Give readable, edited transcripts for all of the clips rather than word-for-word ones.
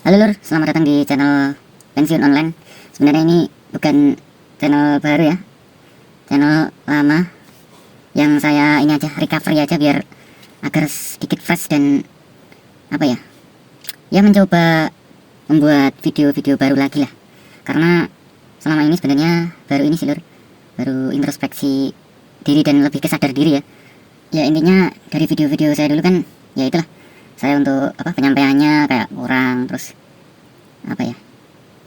Halo lur, selamat datang di channel Pensiun Online. Sebenarnya ini bukan channel baru ya, channel lama yang saya ini aja recovery aja biar agar sedikit fresh dan apa ya mencoba membuat video-video baru lagi lah. Karena selama ini sebenarnya baru ini sih lur, baru introspeksi diri dan lebih kesadar diri ya. Ya intinya dari video-video saya dulu kan ya itulah, saya untuk penyampaiannya kayak kurang, terus ya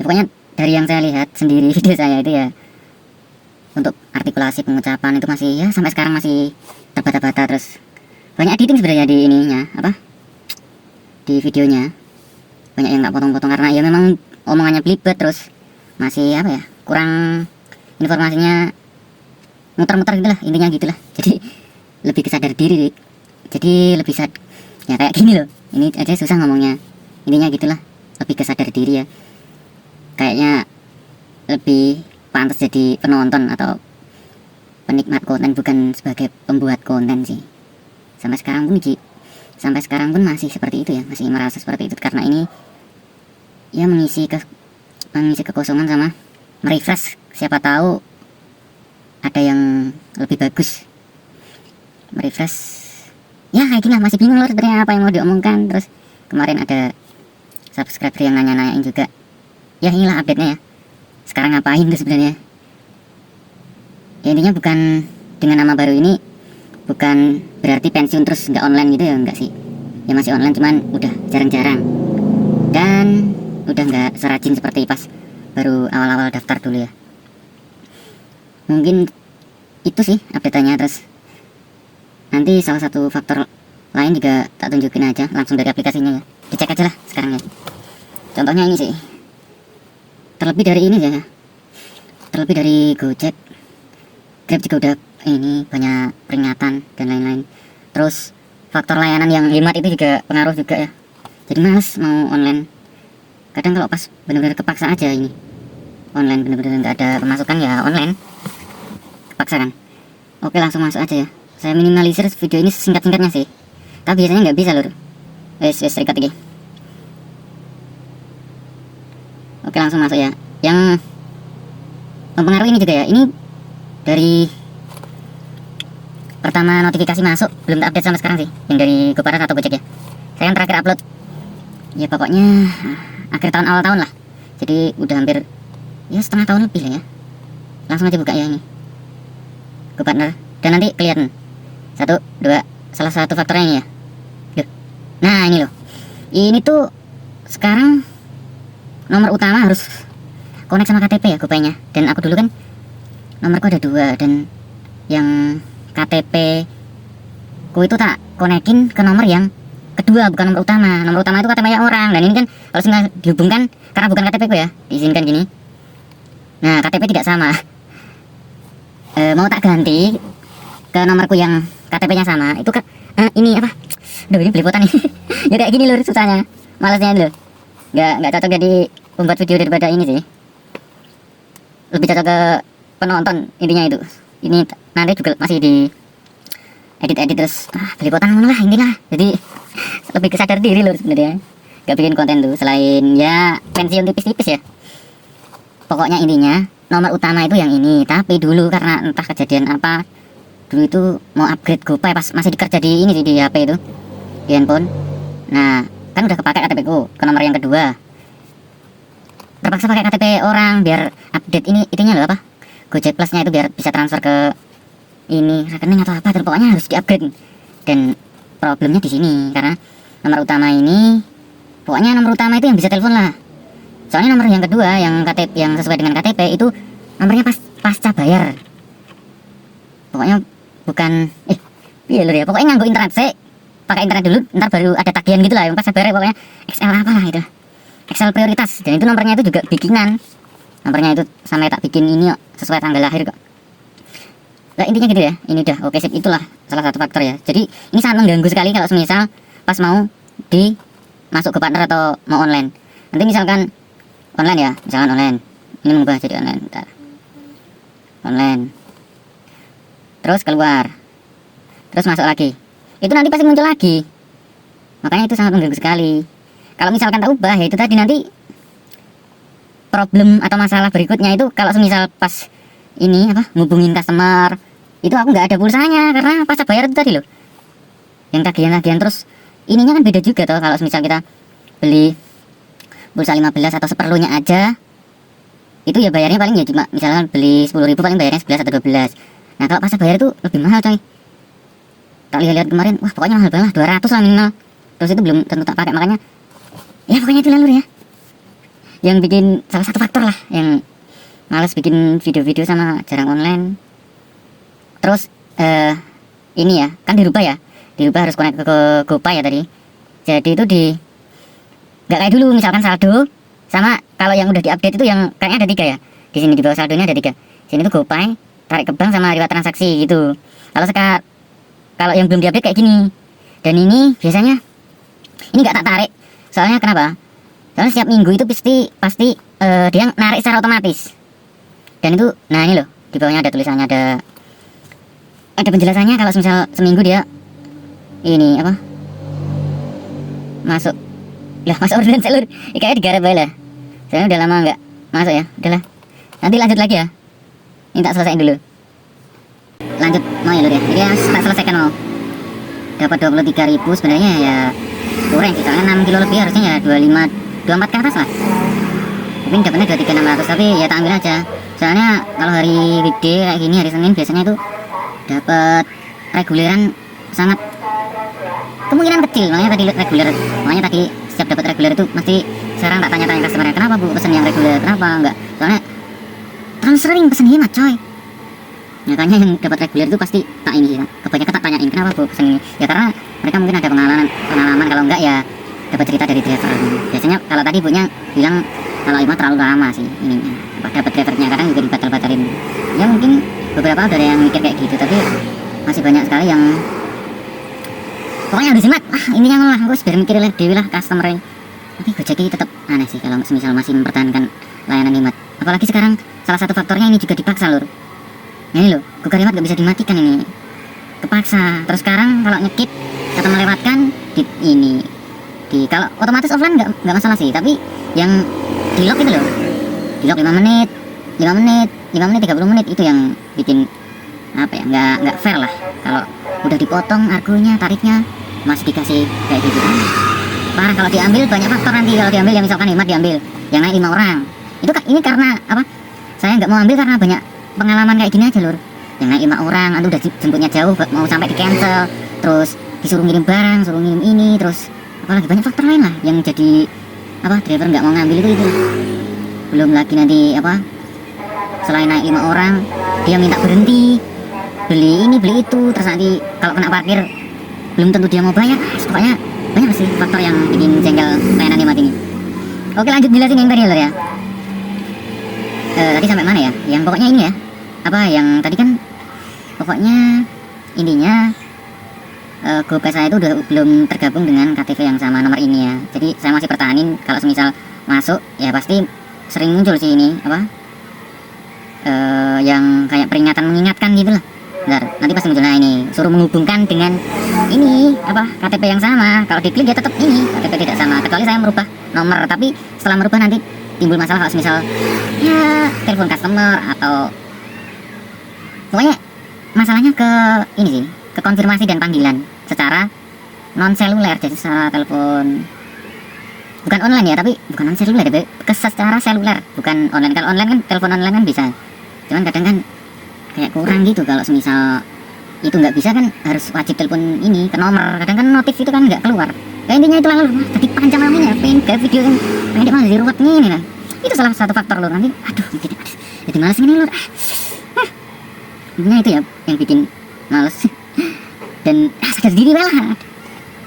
pokoknya dari yang saya lihat sendiri video saya itu ya untuk artikulasi pengucapan itu masih ya sampai sekarang masih terbata-bata, terus banyak editing sebenarnya di ininya di videonya banyak yang nggak potong-potong karena ya memang omongannya belibet, terus masih kurang informasinya, muter-muter gitulah intinya gitulah. Jadi lebih kesadar diri, jadi lebih ya kayak gini loh, ini aja susah ngomongnya, intinya gitulah, lebih kesadar diri ya, kayaknya lebih pantas jadi penonton atau penikmat konten bukan sebagai pembuat konten sih. Sampai sekarang pun masih seperti itu ya, masih merasa seperti itu karena ini ya mengisi kekosongan sama merefresh, siapa tahu ada yang lebih bagus merefresh. Ya kayak gini lah, masih bingung loh sebenarnya apa yang mau diomongkan. Terus kemarin ada subscriber yang nanya-nanyain juga, ya inilah update-nya ya, sekarang ngapain tuh sebenarnya. Ya intinya bukan dengan nama baru ini bukan berarti pensiun terus nggak online gitu ya, enggak sih, ya masih online cuman udah jarang-jarang dan udah nggak serajin seperti pas baru awal-awal daftar dulu ya. Mungkin itu sih update-nya. Terus nanti salah satu faktor lain juga tak tunjukin aja langsung dari aplikasinya ya, dicek aja lah sekarang ya. Contohnya ini sih, terlebih dari ini ya, terlebih dari Gojek, Grab juga udah ini banyak peringatan dan lain-lain. Terus faktor layanan yang hemat itu juga pengaruh juga ya, jadi males mau online. Kadang kalau pas bener-bener kepaksa aja ini online, bener-bener nggak ada pemasukan ya online, kepaksa kan. Oke langsung masuk aja ya, saya minimalisir video ini singkat-singkatnya sih, tapi biasanya nggak bisa lur. Wes record lagi. Oke langsung masuk ya. Yang mempengaruhi ini juga ya, ini dari pertama notifikasi masuk belum update sampai sekarang sih, yang dari GoParas atau Gojek ya. Saya kan terakhir upload ya pokoknya akhir tahun awal tahun lah, jadi udah hampir ya setengah tahun lebih lah ya. Langsung aja buka ya ini GoPartner dan nanti kelihatan 1, 2, salah satu faktornya ini ya. Loh. Nah ini loh, ini tuh sekarang nomor utama harus connect sama KTP ya GoPay-nya. Dan aku dulu kan nomorku ada 2, dan yang KTP ku itu tak konekin ke nomor yang kedua, bukan nomor utama. Nomor utama itu KTP-nya orang, dan ini kan kalau sudah dihubungkan karena bukan KTP ku ya, diizinkan gini. Nah KTP tidak sama, mau tak ganti ke nomorku yang KTP-nya sama itu ini aduh ini belepotan nih. Ya kayak gini lur susahnya, malasnya lur, nggak cocok jadi pembuat video daripada ini sih, lebih cocok ke penonton intinya itu. Ini nanti juga masih di edit terus belepotan lah inilah, jadi lebih kesadar diri lur sebenarnya, nggak bikin konten tuh selain ya pensiun tipis-tipis ya. Pokoknya intinya nomor utama itu yang ini, tapi dulu karena entah kejadian apa, dulu itu mau upgrade GoPay pas masih dikerja di ini di HP itu, di handphone. Nah kan udah kepake KTP ku ke nomor yang kedua, terpaksa pakai KTP orang biar update ini itunya loh Gojek Plusnya itu biar bisa transfer ke ini rekening atau apa, terus pokoknya harus di upgrade. Dan problemnya di sini karena nomor utama ini, pokoknya nomor utama itu yang bisa telepon lah, soalnya nomor yang kedua yang KTP yang sesuai dengan KTP itu nomornya pasca bayar. Pokoknya bukan iya lur ya, pokoknya nganggo internet sih, pakai internet dulu ntar baru ada tagihan gitu lah yang pasca bayar. Pokoknya XL apa lah itu, XL prioritas, dan itu nomornya itu juga bikinan, nomornya itu sampai tak bikin ini kok, sesuai tanggal lahir kok. Nah intinya gitu ya, ini udah oke sip, itulah salah satu faktor ya. Jadi ini sangat mengganggu sekali kalau misal pas mau masuk ke partner atau mau online. Nanti misalkan online ya, misalkan online, ini mengubah jadi online, bentar. Online, terus keluar, terus masuk lagi, itu nanti pasti muncul lagi. Makanya itu sangat mengganggu sekali. kalau misalkan tak ubah ya itu tadi, nanti problem atau masalah berikutnya itu kalau semisal pas ini apa ngubungin customer itu aku nggak ada pulsanya karena pasca bayar itu tadi loh, yang tagihan-tagihan. Terus ininya kan beda juga toh, kalau misal kita beli pulsa 15 atau seperlunya aja itu ya bayarnya paling ya cuma misalkan beli 10.000 paling bayarnya 11 atau 12. Nah kalau pasca bayar itu lebih mahal coy, tak lihat-lihat kemarin, wah pokoknya mahal banget lah, 200 lah minimal. Terus itu belum tentu tak pakai, makanya ya pokoknya itu lalur ya, yang bikin salah satu faktor lah yang males bikin video-video sama jarang online. Terus ini ya kan dirubah harus connect ke GoPay ya tadi. Jadi itu nggak kayak dulu misalkan saldo sama, kalau yang udah diupdate itu yang kayaknya ada 3 ya, di sini di bawah saldonya ada 3, sini tuh GoPay, tarik ke bank sama riwayat transaksi gitu. Kalau yang belum diupdate kayak gini, dan ini biasanya ini nggak tak tarik, soalnya kenapa? Soalnya setiap minggu itu pasti dia narik secara otomatis. Dan itu, nah ini loh, di bawahnya ada tulisannya, ada penjelasannya. Kalau misal seminggu dia ini apa masuk orderan seluruh, kayaknya digarap aja lah, soalnya udah lama nggak masuk ya. Udahlah, nanti lanjut lagi ya, ini tak selesaiin dulu. Lanjut mau ya lur ya, jadi tak selesaikan mau dapat 23.000 sebenarnya ya kurang sih, soalnya 6 kilo lebih harusnya ya 24 ke atas lah, tapi dapatnya 23.600, tapi ya tak ambil aja. Soalnya kalau hari weekday kayak gini, hari Senin biasanya itu dapat reguleran sangat kemungkinan kecil, makanya tadi setiap dapat reguler itu pasti sekarang tak tanya-tanya customer, kenapa bu pesen yang reguler, kenapa enggak, soalnya terlalu sering pesen hemat coy. Nyatanya yang dapat reguler itu pasti tak ini sih, kebanyakan tak tanyain kenapa bu pesen ini, ya karena mereka mungkin ada pengalaman, kalau enggak ya dapat cerita dari driver. Biasanya kalau tadi ibunya bilang kalau Ima terlalu lama sih ininya, dapat drivernya kadang juga dibatal-batalin. Ya mungkin beberapa ada yang mikir kayak gitu, tapi masih banyak sekali yang pokoknya harus hemat. Ini yang lah aku biar mikir dewi lah customer. Tapi Gojek ini tetap aneh sih kalau misal masih mempertahankan layanan hemat. Apalagi sekarang salah satu faktornya ini juga dipaksa lur. Ini loh, Google Hemat gak bisa dimatikan ini, kepaksa. Terus sekarang kalau nyekip atau melewatkan kalau otomatis offline nggak masalah sih, tapi yang di lock itu loh, di lock 5 menit 30 menit itu yang bikin apa ya, nggak fair lah. Kalau udah dipotong argonya, tarifnya masih dikasih kayak gitu kan parah. Kalau diambil banyak faktor nanti, kalau diambil ya misalkan hemat diambil yang naik 5 orang itu ini karena apa, saya nggak mau ambil karena banyak pengalaman kayak gini aja lur, yang naik 5 orang atau udah jemputnya jauh mau sampai di cancel, terus disuruh ngirim barang, suruh ngirim ini, terus apalagi banyak faktor lain lah yang jadi apa driver nggak mau ngambil itu. Belum lagi nanti apa, selain naik 5 orang dia minta berhenti beli ini beli itu, terus nanti kalau kena parkir belum tentu dia mau bayar. Pokoknya banyak sih faktor yang bikin jengkel layanan hemat ini. Oke lanjut jelasin yang tadi lur ya. Tadi sampai mana ya, yang pokoknya ini ya, apa yang tadi kan pokoknya intinya GoPay saya itu udah belum tergabung dengan KTP yang sama nomor ini ya. Jadi saya masih pertahanin, kalau semisal masuk ya pasti sering muncul sih ini apa yang kayak peringatan mengingatkan gitu lah. Bentar, nanti pasti muncul. Nah ini suruh menghubungkan dengan ini apa KTP yang sama. Kalau diklik ya tetap ini KTP tidak sama, kecuali saya merubah nomor. Tapi setelah merubah nanti timbul masalah kalau misal ya telepon customer atau pokoknya masalahnya ke ini sih, ke konfirmasi dan panggilan secara non seluler, jadi secara telepon bukan online ya, tapi bukan non seluler, ke secara seluler bukan online. Kalau online kan telepon online kan bisa, cuman kadang kan kayak kurang gitu. Kalau semisal itu nggak bisa kan harus wajib telepon ini ke nomor, kadang kan notif itu kan nggak keluar. Ya intinya itu lah lur, tadi panjang namanya pengen kayak video yang pengen malah jadi ruwet nih lah. Itu salah satu faktor lur, nanti jadi males gini lur. Intinya itu ya yang bikin males dan sadar diri lah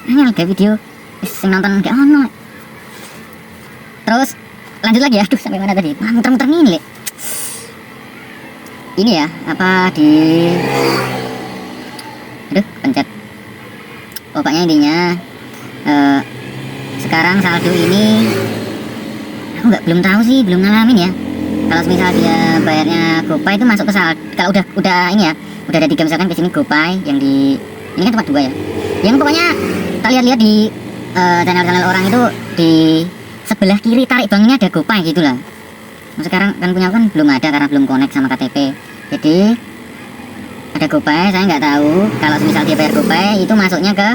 hanya kayak video yang nonton kayak ono. Terus lanjut lagi ya, aduh sampai mana tadi, muter-muter nih ini ya apa di pencet. Pokoknya intinya sekarang saldo ini aku belum tahu sih, belum ngalamin ya. Kalau misal dia bayarnya GoPay itu masuk ke saldo, kalau udah ini ya udah ada 3 misalkan ke sini GoPay, yang di ini kan tempat 2 ya, yang pokoknya kita lihat-lihat di channel-channel orang itu di sebelah kiri tarik bank ini ada GoPay gitu lah. Nah, sekarang kan punya kan belum ada karena belum connect sama KTP. Jadi ada GoPay, saya nggak tahu kalau misal dia bayar GoPay itu masuknya ke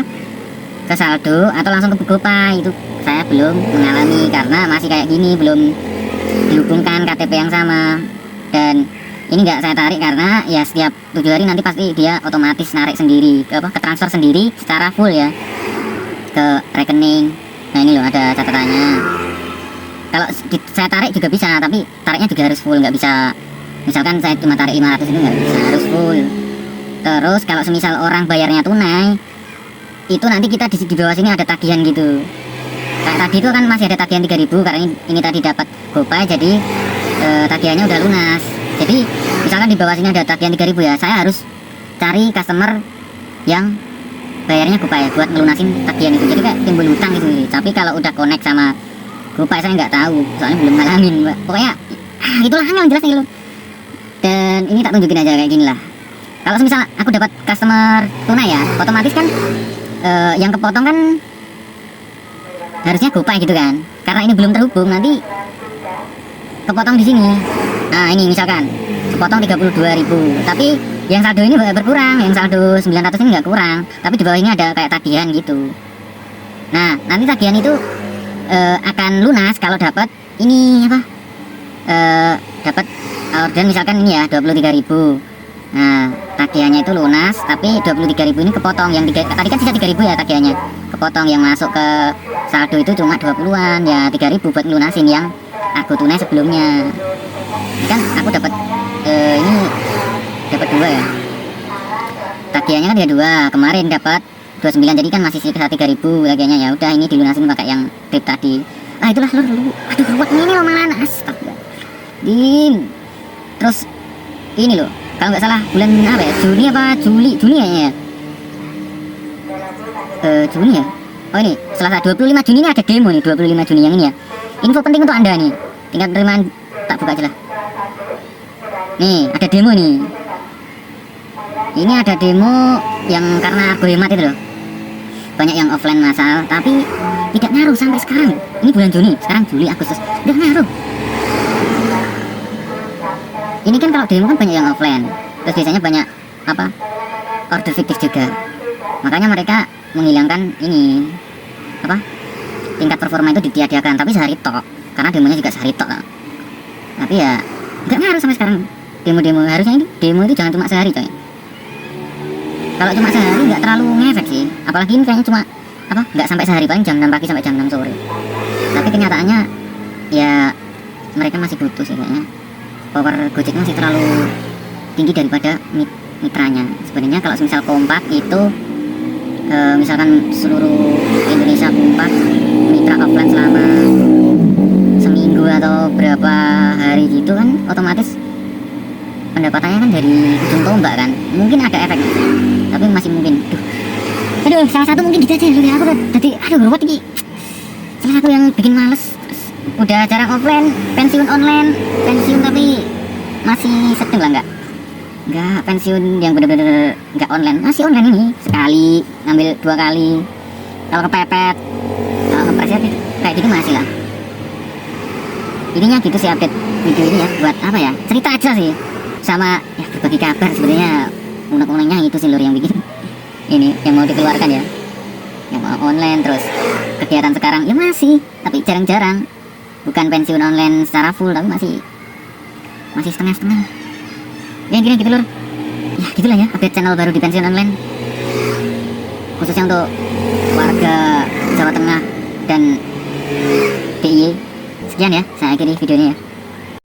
saldo atau langsung ke GoPay, itu saya belum mengalami karena masih kayak gini, belum dihubungkan KTP yang sama. Dan ini nggak saya tarik karena ya setiap 7 hari nanti pasti dia otomatis narik sendiri ke transfer sendiri secara full ya ke rekening. Nah ini loh ada catatannya. Kalau saya tarik juga bisa, tapi tariknya juga harus full, nggak bisa misalkan saya cuma tarik 500 itu nggak bisa, harus full. Terus kalau semisal orang bayarnya tunai, itu nanti kita di bawah sini ada tagihan gitu. Kayak tadi itu kan masih ada tagihan 3.000 karena ini tadi dapat GoPay, jadi tagihannya udah lunas. Jadi misalkan di bawah sini ada tagihan 3.000 ya, saya harus cari customer yang bayarnya GoPay buat ngelunasin tagihan itu. Jadi kayak timbul hutang gitu. Tapi kalau udah connect sama GoPay saya nggak tahu, soalnya belum ngalamin. Pokoknya itulah yang jelas gitu. Dan ini tak tunjukin aja kayak gini lah. Kalau misal aku dapat customer tunai ya, otomatis kan yang kepotong kan harusnya GoPay gitu kan. Karena ini belum terhubung, nanti kepotong di sini. Nah ini misalkan kepotong 32.000, tapi yang saldo ini berkurang, yang saldo 900 ini nggak kurang, tapi di bawah ini ada kayak tagihan gitu. Nah nanti tagihan itu akan lunas kalau dapat ini apa, dapat order misalkan ini ya 23.000. Nah tagihannya itu lunas, tapi 23.000 ini kepotong. Yang tadi kan sisa 3.000 ya tagihannya, kepotong. Yang masuk ke saldo itu cuma 20-an ya, 3.000 buat lunasin yang aku tunai sebelumnya. Kan aku dapat ini dapat 2 ya, tagihannya kan 32, kemarin dapat 29, jadi kan masih sisa 3.000 tagihannya. Ya udah ini dilunasin pakai yang trip tadi. Ah itulah lur, aduh ruwet ini loh malah, astaga. Terus ini loh, kalau nggak salah bulan apa ya, Juni apa Juli kayaknya ya, Juni ya. Oh ini Selasa 25 Juni ini ada demo nih, 25 Juni yang ini ya. Info penting untuk anda nih, tingkat penerimaan tak buka aja lah. Nih ada demo nih, ini ada demo yang karena argo hemat itu loh, banyak yang offline massal tapi tidak ngaruh sampai sekarang. Ini bulan Juni, sekarang Juli, Agustus, udah ngaruh. Ini kan kalau demo kan banyak yang offline, terus biasanya banyak apa, order fiktif juga. Makanya mereka menghilangkan ini apa, tingkat performa itu ditiadakan, tapi sehari tok, karena demonya juga sehari tok lah. Tapi ya nggak ngaruh sampai sekarang. Demo-demo harusnya ini demo itu jangan cuma sehari coy. Kalau cuma sehari nggak terlalu ngefek sih, apalagi ini kayaknya cuma apa, nggak sampai sehari, paling jam 6 pagi sampai jam 6 sore. Tapi kenyataannya ya mereka masih butuh sih kayaknya. Power Gojek masih terlalu tinggi daripada mitranya. Sebenarnya kalau misal kompak itu misalkan seluruh Indonesia kompak mitra offline selama seminggu atau berapa hari gitu kan, otomatis pendapatannya kan dari ujung tombak kan. Mungkin ada efeknya, tapi masih mungkin. Aduh, salah satu mungkin gitu aja dulu ya. Aku udah jadi ruwet ini. Salah satu yang bikin males. Udah jarang offline, pensiun online, pensiun tapi masih setting lah, nggak pensiun yang bener-bener nggak online, masih online ini sekali ngambil 2 kali, kalau kepepet, kalau ngepresnya kayak gitu masih lah. Ininya gitu sih update video ini ya, buat apa ya, cerita aja sih, sama ya berbagi kabar. Sebenarnya unek-uneknya itu sih lur yang bikin ini yang mau dikeluarkan ya, yang mau online. Terus kegiatan sekarang ya masih, tapi jarang-jarang. Bukan pensiun online secara full, tapi masih setengah-setengah. Ya gini gitu lur. Ya gitulah ya update channel baru di pensiun online, khususnya untuk warga Jawa Tengah dan DIY. Sekian ya, saya akhiri videonya ya.